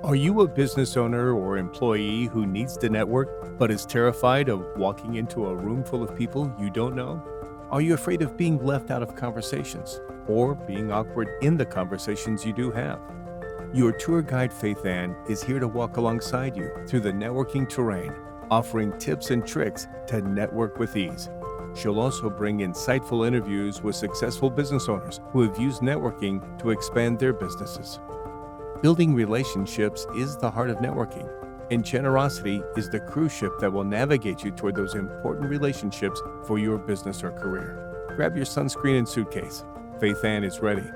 Are you a business owner or employee who needs to network but is terrified of walking into a room full of people you don't know? Are you afraid of being left out of conversations or being awkward in the conversations you do have? Your tour guide, Faithann, is here to walk alongside you through the networking terrain, offering tips and tricks to network with ease. She'll also bring insightful interviews with successful business owners who have used networking to expand their businesses. Building relationships is the heart of networking, and generosity is the cruise ship that will navigate you toward those important relationships for your business or career. Grab your sunscreen and suitcase. Faithann is ready.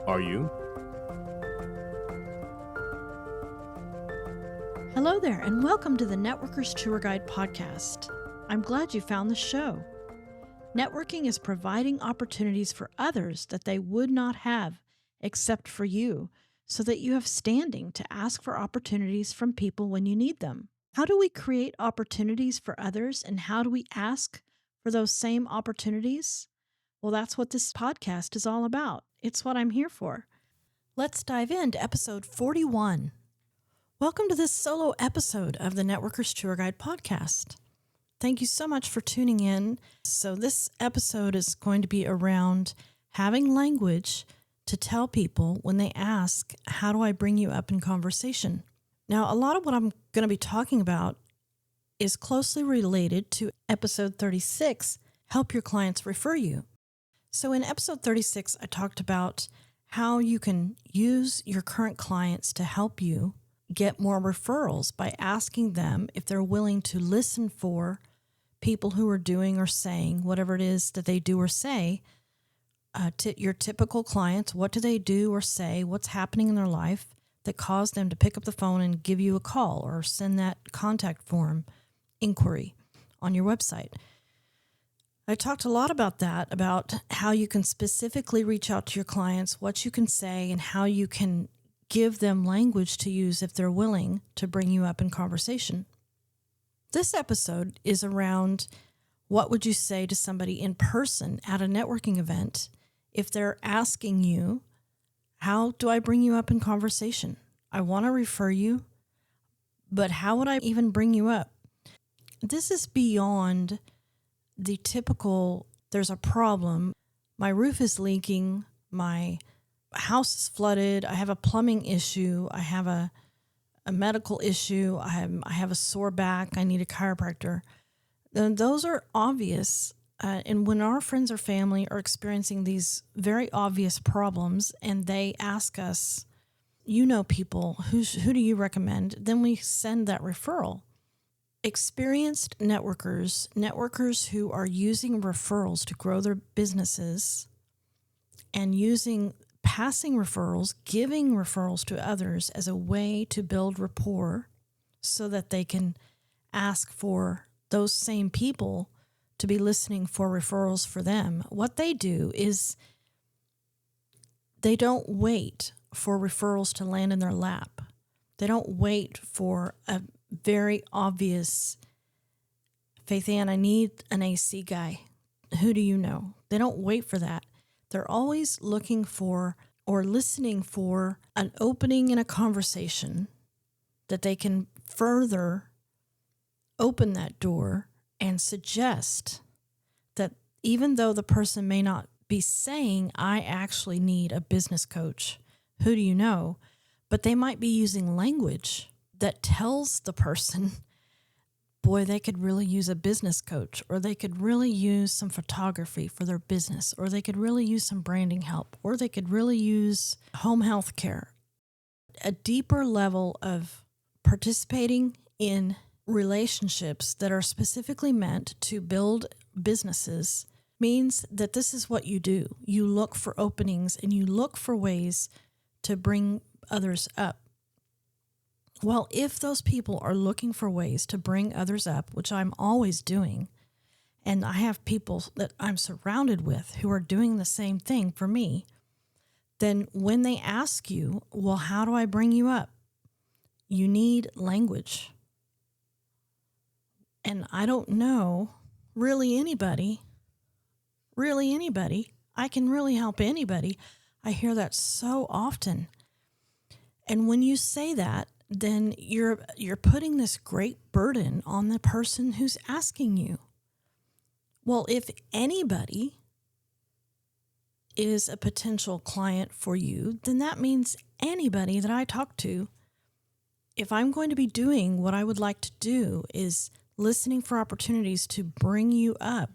Are you? Hello there, and welcome to the Networkers Tour Guide podcast. I'm glad you found the show. Networking is providing opportunities for others that they would not have except for you, so that you have standing to ask for opportunities from people when you need them. How do we create opportunities for others, and how do we ask for those same opportunities? Well, that's what this podcast is all about. It's what I'm here for. Let's dive into episode 41. Welcome to this solo episode of the Networkers Tour Guide podcast. Thank you so much for tuning in. So this episode is going to be around having language to tell people when they ask, how do I bring you up in conversation? Now, a lot of what I'm going to be talking about is closely related to episode 36, Help Your Clients Refer You. So in episode 36, I talked about how you can use your current clients to help you get more referrals by asking them if they're willing to listen for people who are doing or saying whatever it is that they do or say. To your typical clients, what do they do or say? What's happening in their life that caused them to pick up the phone and give you a call or send that contact form inquiry on your website? I talked a lot about that, about how you can specifically reach out to your clients, what you can say, and how you can give them language to use if they're willing to bring you up in conversation. This episode is around what would you say to somebody in person at a networking event if they're asking you, how do I bring you up in conversation? I want to refer you, but how would I even bring you up? This is beyond the typical, there's a problem, my roof is leaking, my house is flooded, I have a plumbing issue, I have a medical issue, I have a sore back, I need a chiropractor. Then those are obvious. And when our friends or family are experiencing these very obvious problems and they ask us, you know people, who do you recommend? Then we send that referral. Experienced networkers who are using referrals to grow their businesses and using passing referrals, giving referrals to others as a way to build rapport so that they can ask for those same people to be listening for referrals for them. What they do is they don't wait for referrals to land in their lap. They don't wait for a very obvious, Faithann, I need an AC guy. Who do you know? They don't wait for that. They're always looking for or listening for an opening in a conversation that they can further open that door and suggest that even though the person may not be saying, I actually need a business coach, who do you know? But they might be using language that tells the person, boy, they could really use a business coach, or they could really use some photography for their business, or they could really use some branding help, or they could really use home health care. A deeper level of participating in relationships that are specifically meant to build businesses means that this is what you do. You look for openings and you look for ways to bring others up. Well, if those people are looking for ways to bring others up, which I'm always doing, and I have people that I'm surrounded with who are doing the same thing for me, then when they ask you, well, how do I bring you up? You need language. And I don't know really anybody. I can really help anybody. I hear that so often. And when you say that, then you're putting this great burden on the person who's asking you. Well, if anybody is a potential client for you, then that means anybody that I talk to, if I'm going to be doing what I would like to do is listening for opportunities to bring you up,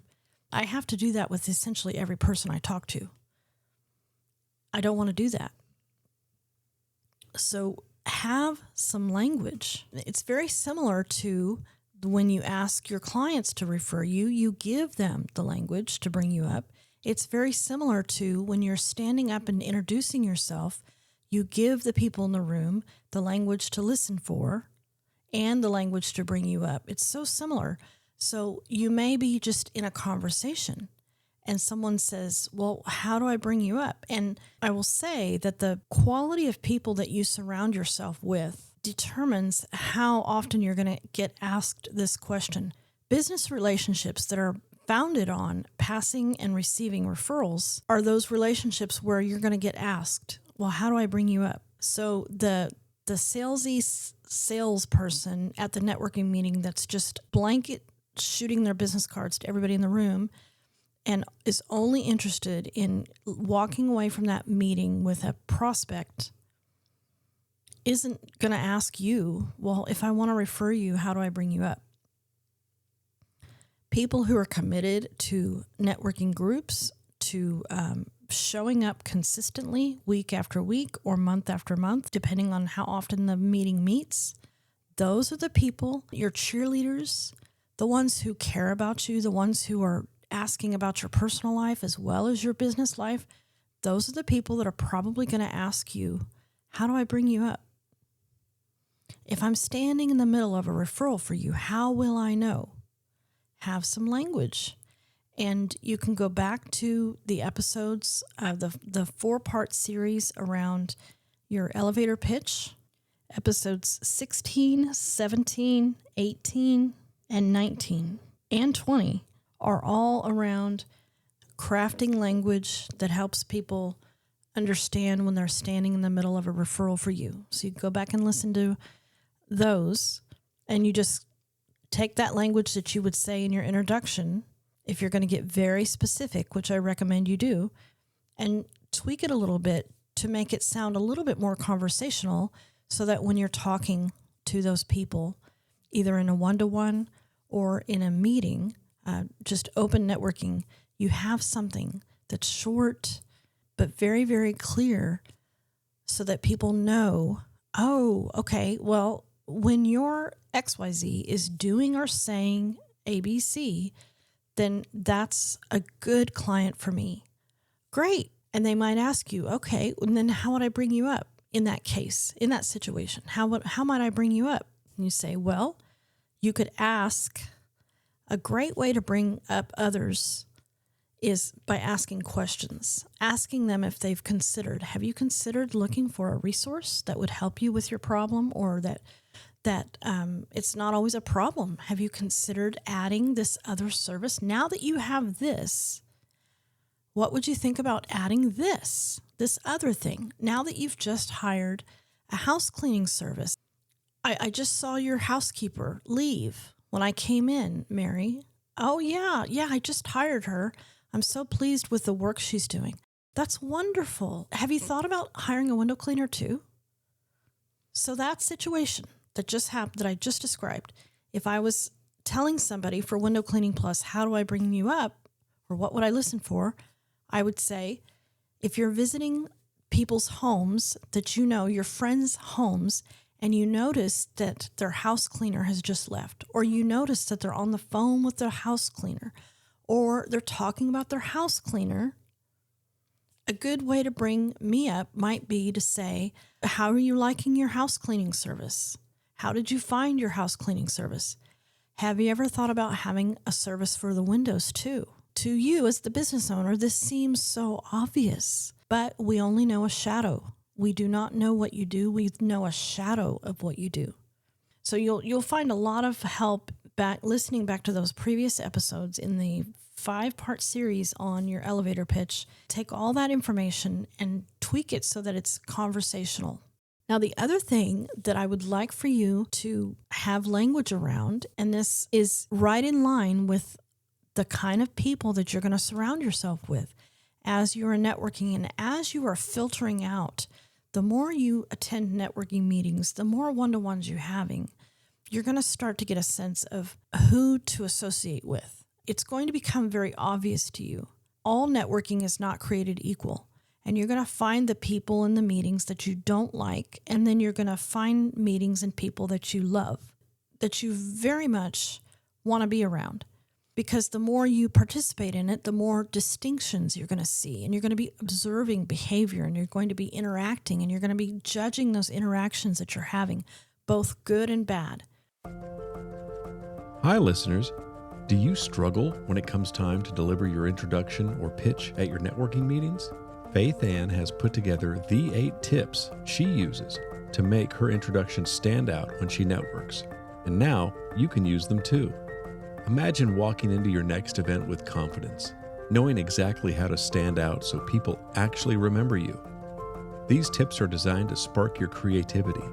I have to do that with essentially every person I talk to. I don't want to do that. So have some language. It's very similar to when you ask your clients to refer you, you give them the language to bring you up. It's very similar to when you're standing up and introducing yourself, you give the people in the room the language to listen for and the language to bring you up. It's so similar. So you may be just in a conversation and someone says, well, how do I bring you up? And I will say that the quality of people that you surround yourself with determines how often you're going to get asked this question. Business relationships that are founded on passing and receiving referrals are those relationships where you're going to get asked, well, how do I bring you up? So the salesy salesperson at the networking meeting that's just blanket shooting their business cards to everybody in the room and is only interested in walking away from that meeting with a prospect isn't going to ask you, well, if I want to refer you, how do I bring you up? People who are committed to networking groups, to showing up consistently week after week or month after month, depending on how often the meeting meets, those are the people, your cheerleaders, the ones who care about you, the ones who are asking about your personal life as well as your business life. Those are the people that are probably going to ask you, how do I bring you up? If I'm standing in the middle of a referral for you, how will I know? Have some language. And you can go back to the episodes of the 4-part series around your elevator pitch. Episodes 16, 17, 18, and 19, and 20 are all around crafting language that helps people understand when they're standing in the middle of a referral for you. So you go back and listen to those, and you just take that language that you would say in your introduction, if you're going to get very specific, which I recommend you do, and tweak it a little bit to make it sound a little bit more conversational so that when you're talking to those people, either in a one-to-one or in a meeting, just open networking, you have something that's short but very, very clear so that people know, oh, okay, well, when your XYZ is doing or saying ABC, then that's a good client for me. Great. And they might ask you, okay, and then how would I bring you up in that case, in that situation? How might I bring you up? And you say, well, you could ask. A great way to bring up others is by asking questions, asking them if they've considered, have you considered looking for a resource that would help you with your problem, or that it's not always a problem? Have you considered adding this other service? Now that you have this, what would you think about adding this other thing? Now that you've just hired a house cleaning service, I just saw your housekeeper leave when I came in, Mary. Oh, yeah, I just hired her. I'm so pleased with the work she's doing. That's wonderful. Have you thought about hiring a window cleaner too? So that situation that just happened, that I just described, if I was telling somebody for Window Cleaning Plus, how do I bring you up, or what would I listen for, I would say, if you're visiting people's homes that you know, your friends' homes, and you notice that their house cleaner has just left, or you notice that they're on the phone with their house cleaner, or they're talking about their house cleaner, a good way to bring me up might be to say, how are you liking your house cleaning service? How did you find your house cleaning service? Have you ever thought about having a service for the windows too? To you as the business owner, this seems so obvious, but we only know a shadow. We do not know what you do. We know a shadow of what you do. So you'll find a lot of help listening back to those previous episodes in the 5-part series on your elevator pitch. Take all that information and tweak it so that it's conversational. Now, the other thing that I would like for you to have language around, and this is right in line with the kind of people that you're going to surround yourself with as you are networking and as you are filtering out. The more you attend networking meetings, the more one-to-ones you're having, you're going to start to get a sense of who to associate with. It's going to become very obvious to you. All networking is not created equal. And you're going to find the people in the meetings that you don't like, and then you're going to find meetings and people that you love, that you very much want to be around. Because the more you participate in it, the more distinctions you're going to see, and you're going to be observing behavior, and you're going to be interacting, and you're going to be judging those interactions that you're having, both good and bad. Hi, listeners. Do you struggle when it comes time to deliver your introduction or pitch at your networking meetings? Faithann has put together the 8 tips she uses to make her introduction stand out when she networks. And now you can use them too. Imagine walking into your next event with confidence, knowing exactly how to stand out so people actually remember you. These tips are designed to spark your creativity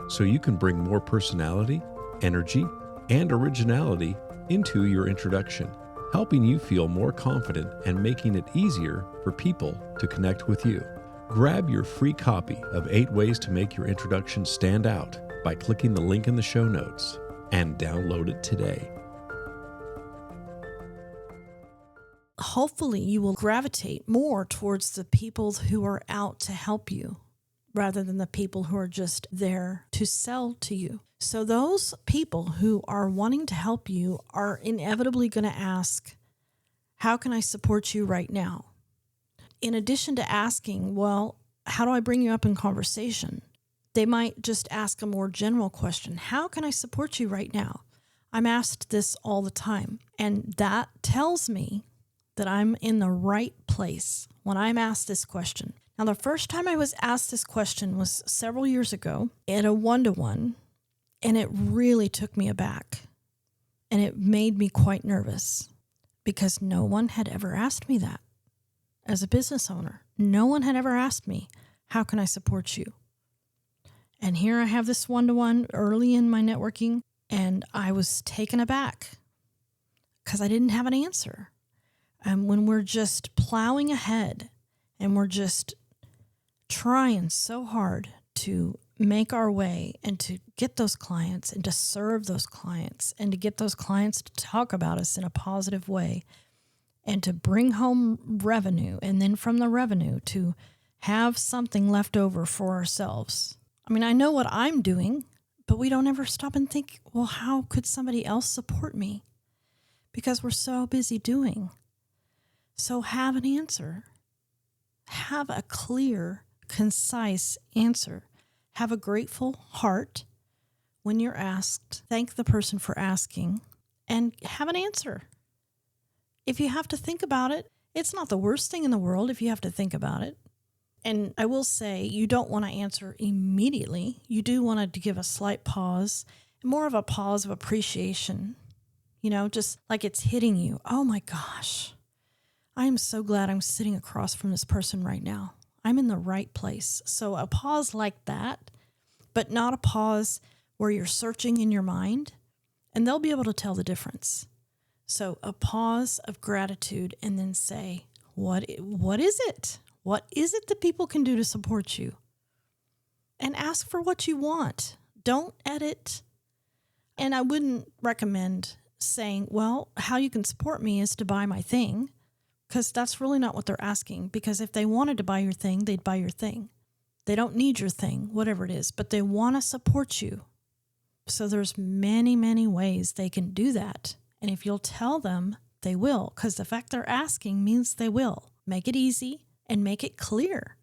so you can bring more personality, energy, and originality into your introduction, helping you feel more confident and making it easier for people to connect with you. Grab your free copy of 8 Ways to Make Your Introduction Stand Out by clicking the link in the show notes and download it today. Hopefully you will gravitate more towards the people who are out to help you rather than the people who are just there to sell to you. So those people who are wanting to help you are inevitably going to ask, how can I support you right now? In addition to asking, well, how do I bring you up in conversation? They might just ask a more general question. How can I support you right now? I'm asked this all the time. And that tells me that I'm in the right place when I'm asked this question. Now, the first time I was asked this question was several years ago at a one-to-one, and it really took me aback. And it made me quite nervous because no one had ever asked me that. As a business owner, no one had ever asked me, how can I support you? And here I have this one-to-one early in my networking, and I was taken aback because I didn't have an answer. And when we're just plowing ahead and we're just trying so hard to make our way and to get those clients and to serve those clients and to get those clients to talk about us in a positive way and to bring home revenue, and then from the revenue to have something left over for ourselves. I mean, I know what I'm doing, but we don't ever stop and think, well, how could somebody else support me? Because we're so busy doing. So have an answer. Have a clear, concise answer. Have a grateful heart when you're asked. Thank the person for asking and have an answer. If you have to think about it, it's not the worst thing in the world if you have to think about it. And I will say you don't want to answer immediately. You do want to give a slight pause, more of a pause of appreciation, just like it's hitting you. Oh my gosh. I am so glad I'm sitting across from this person right now. I'm in the right place. So a pause like that, but not a pause where you're searching in your mind, and they'll be able to tell the difference. So a pause of gratitude and then say, what is it? What is it that people can do to support you? And ask for what you want. Don't edit. And I wouldn't recommend saying, well, how you can support me is to buy my thing. Because that's really not what they're asking. Because if they wanted to buy your thing, they'd buy your thing. They don't need your thing, whatever it is, but they want to support you. So there's many, many ways they can do that. And if you'll tell them, they will. Because the fact they're asking means they will. Make it easy and make it clear.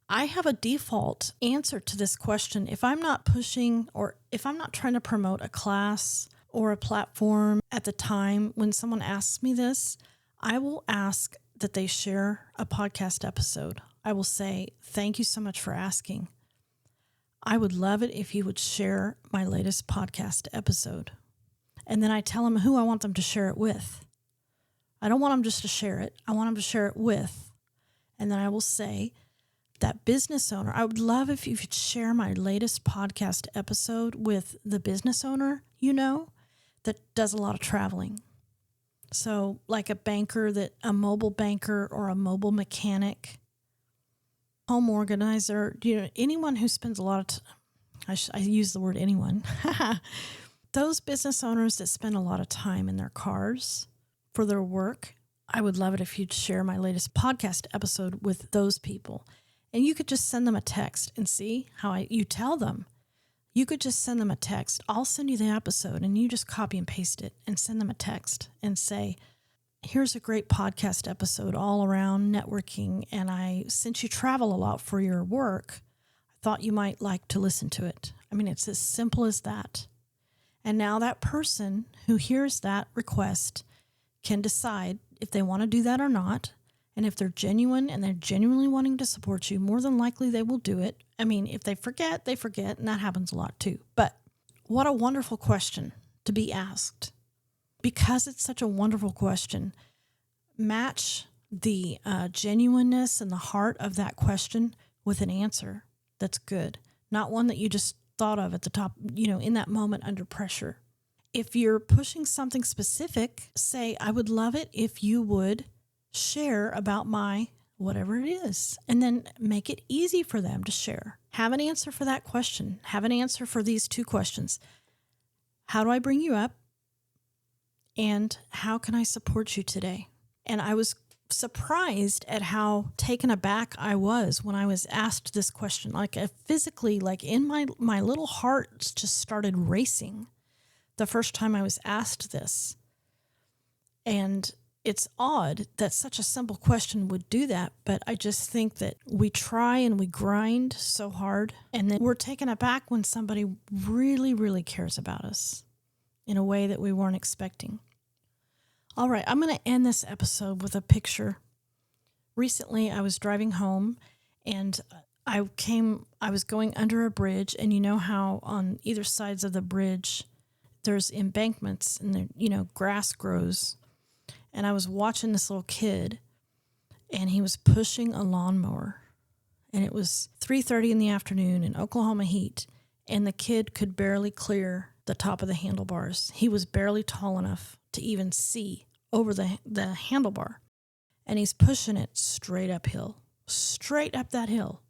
I have a default answer to this question. If I'm not pushing or if I'm not trying to promote a class or a platform at the time when someone asks me this, I will ask that they share a podcast episode. I will say, thank you so much for asking. I would love it if you would share my latest podcast episode. And then I tell them who I want them to share it with. I don't want them just to share it. I want them to share it with. And then I will say, that business owner. I would love if you could share my latest podcast episode with the business owner that does a lot of traveling. So like a mobile banker or a mobile mechanic, home organizer, anyone who spends a lot of I use the word anyone. Those business owners that spend a lot of time in their cars for their work, I would love it if you'd share my latest podcast episode with those people. And you could just send them a text and see how you tell them. You could just send them a text. I'll send you the episode and you just copy and paste it and send them a text and say, here's a great podcast episode all around networking. And since you travel a lot for your work, I thought you might like to listen to it. I mean, it's as simple as that. And now that person who hears that request can decide if they want to do that or not. And if they're genuine and they're genuinely wanting to support you, more than likely they will do it. I mean, if they forget, they forget, and that happens a lot too. But what a wonderful question to be asked. Because it's such a wonderful question, match the genuineness and the heart of that question with an answer that's good, not one that you just thought of at the top, in that moment under pressure. If you're pushing something specific, say, I would love it if you would share about my whatever it is, and then make it easy for them to share. Have an answer for that question. Have an answer for these two questions. How do I bring you up? And how can I support you today? And I was surprised at how taken aback I was when I was asked this question. Physically, in my little heart just started racing the first time I was asked this. And it's odd that such a simple question would do that, but I just think that we try and we grind so hard, and then we're taken aback when somebody really, really cares about us in a way that we weren't expecting. All right, I'm going to end this episode with a picture. Recently, I was driving home, and I was going under a bridge, and you know how on either sides of the bridge there's embankments, and there, grass grows. And I was watching this little kid, and he was pushing a lawnmower. And it was 3:30 in the afternoon in Oklahoma heat, and the kid could barely clear the top of the handlebars. He was barely tall enough to even see over the handlebar. And he's pushing it straight uphill, straight up that hill.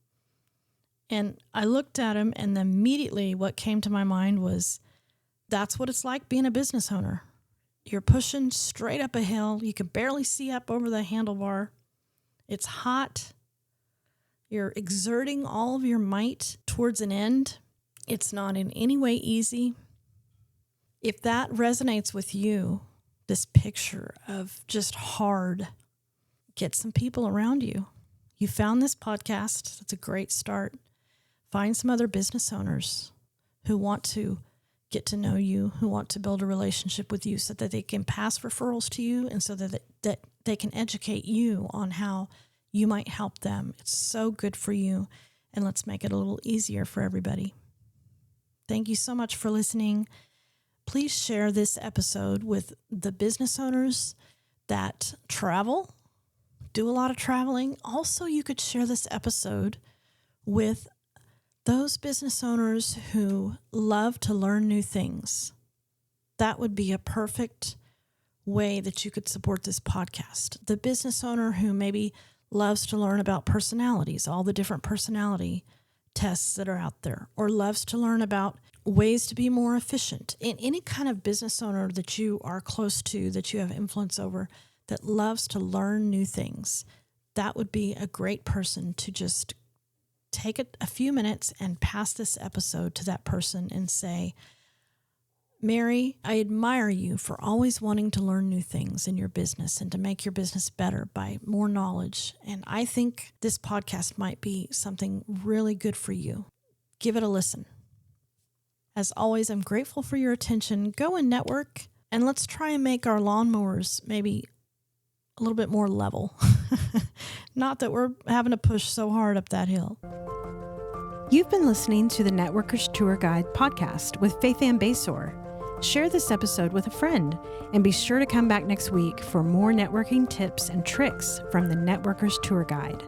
And I looked at him, and immediately what came to my mind was, that's what it's like being a business owner. You're pushing straight up a hill. You can barely see up over the handlebar. It's hot. You're exerting all of your might towards an end. It's not in any way easy. If that resonates with you, this picture of just hard, get some people around you. You found this podcast. That's a great start. Find some other business owners who want to get to know you, who want to build a relationship with you so that they can pass referrals to you and so that they can educate you on how you might help them. It's so good for you, and let's make it a little easier for everybody. Thank you so much for listening. Please share this episode with the business owners that travel, do a lot of traveling. Also, you could share this episode with those business owners who love to learn new things. That would be a perfect way that you could support this podcast. The business owner who maybe loves to learn about personalities, all the different personality tests that are out there, or loves to learn about ways to be more efficient. In any kind of business owner that you are close to, that you have influence over, that loves to learn new things, that would be a great person to just take a few minutes and pass this episode to that person and say, Mary, I admire you for always wanting to learn new things in your business and to make your business better by more knowledge. And I think this podcast might be something really good for you. Give it a listen. As always, I'm grateful for your attention. Go and network, and let's try and make our lawnmowers maybe a little bit more level. Not that we're having to push so hard up that hill. You've been listening to the Networkers Tour Guide podcast with Faithann Basor. Share this episode with a friend, and be sure to come back next week for more networking tips and tricks from the Networkers Tour Guide.